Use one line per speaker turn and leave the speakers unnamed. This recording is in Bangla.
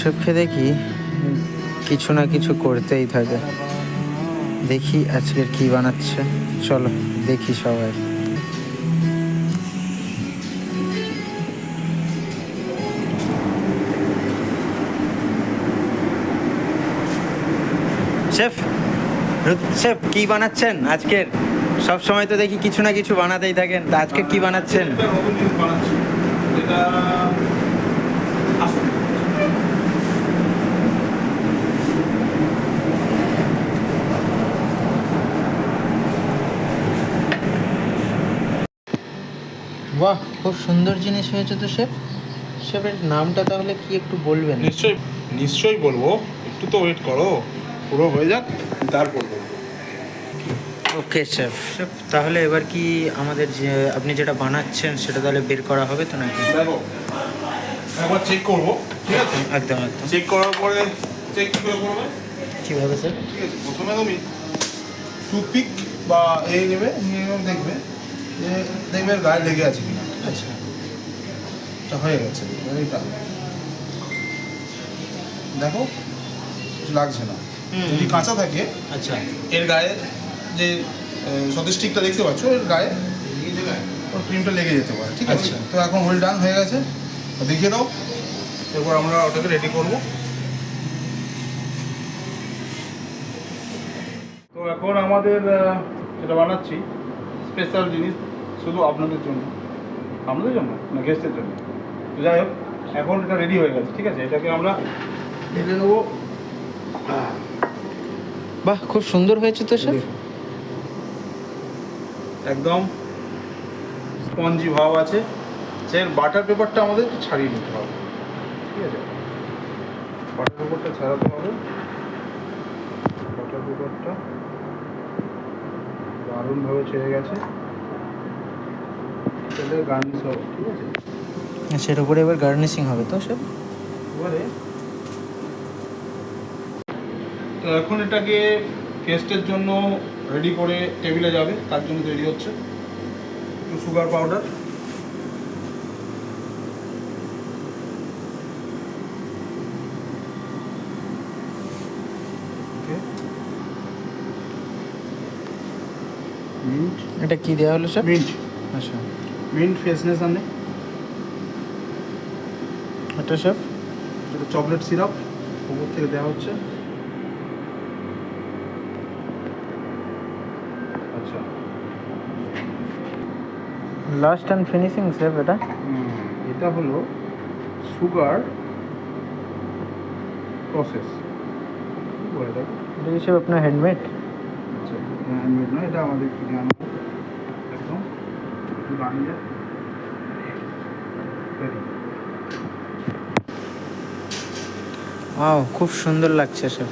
শেফকে দেখি কিছু না কিছু করতেই থাকে। দেখি আজকের কি বানাচ্ছে, চলো দেখি সবাই। শেফ, শেফ কি বানাচ্ছেন আজকের? সব সময় তো দেখি কিছু না কিছু বানাতেই থাকেন, তা আজকে কি বানাচ্ছেন? বাহ, খুব সুন্দর জিনিস হয়েছে তো শেফ। শেফের নামটা তাহলে কি একটু বলবেন?
নিশ্চয়ই নিশ্চয়ই বলবো, একটু তো ওয়েট করো, পুরো হয়ে যাক তারপর বলবো।
ওকে শেফ। শেফ তাহলে এবার কি আমাদের যে আপনি যেটা বানাচ্ছেন সেটা তাহলে বের করা হবে তো নাকি?
দেখো, একবার চেক করবো, ঠিক আছে?
একদম একদম।
চেক করার পরে চেক কী করে করবে?
কীভাবে স্যার?
ঠিক আছে, প্রথমে তুমি টুথপিক বা নেবে, নিয়ে দেখবে যে দেখবে এর গায়ে লেগে আছে কিনা।
আচ্ছা
এটা হয়ে গেছে, এবার এটা দেখো কিছু লাগছে না। যদি কাঁচা থাকে
আচ্ছা
এর গায়ে যে সতেজ স্টিকটা দেখতে পাচ্ছ, এর গায়ে ওর ক্রিমটা লেগে যেতে পারে, ঠিক আছে?
আচ্ছা।
তো এখন ওয়েল ডান হয়ে গেছে, দেখিয়ে দাও। এরপর আমরা ওটাকে রেডি করব। তো এখন আমাদের যেটা বানাচ্ছি স্পেশাল জিনিস, শুধু আপনাদের জন্য না গেস্টের জন্য। তো যাই হোক, এখন এটা রেডি হয়ে গেছে, ঠিক আছে? এটাকে আমরা ঢেলে নেবো।
বাহ, খুব সুন্দর হয়েছে তো শেফ।
একদম স্পঞ্জি ভাব আছে। এর বাটার পেপারটা আমাদের ছাড়িয়ে নিতে হবে, ঠিক আছে? বাটার পেপারটা ছাড়াতে হবে। বাটার পেপারটা দারুণভাবে ছেড়ে গেছে। তাহলে গার্নিশ হবে, ঠিক আছে?
সেটার উপরে এবার গার্নিশিং হবে তো শেফ?
এবারে তো এখন এটাকে টেস্টের জন্য রেডি করে টেবিলে যাবে, তার জন্য তৈরি হচ্ছে। একটু সুগার পাউডার, মিন্ট।
এটা কি দেওয়া হলো শেফ?
মিন্ট,
আচ্ছা।
মিন্ট ফ্রেশনেস আনে।
এটা শেফ?
এটা চকলেট সিরাপ উপর থেকে দেওয়া হচ্ছে। আচ্ছা,
লাস্ট অ্যান্ড ফিনিশিং শেফ এটা?
এটা হলো সুগার প্রসেস। বলে দেখো।
এটা কি শেফ আপনার হ্যান্ডমেড?
আচ্ছা, হ্যান্ডমেড নয়, এটা আমাদের কিনে আনা একদম। একটু বানিয়ে রেডি।
খুব সুন্দর লাগছে শেফ।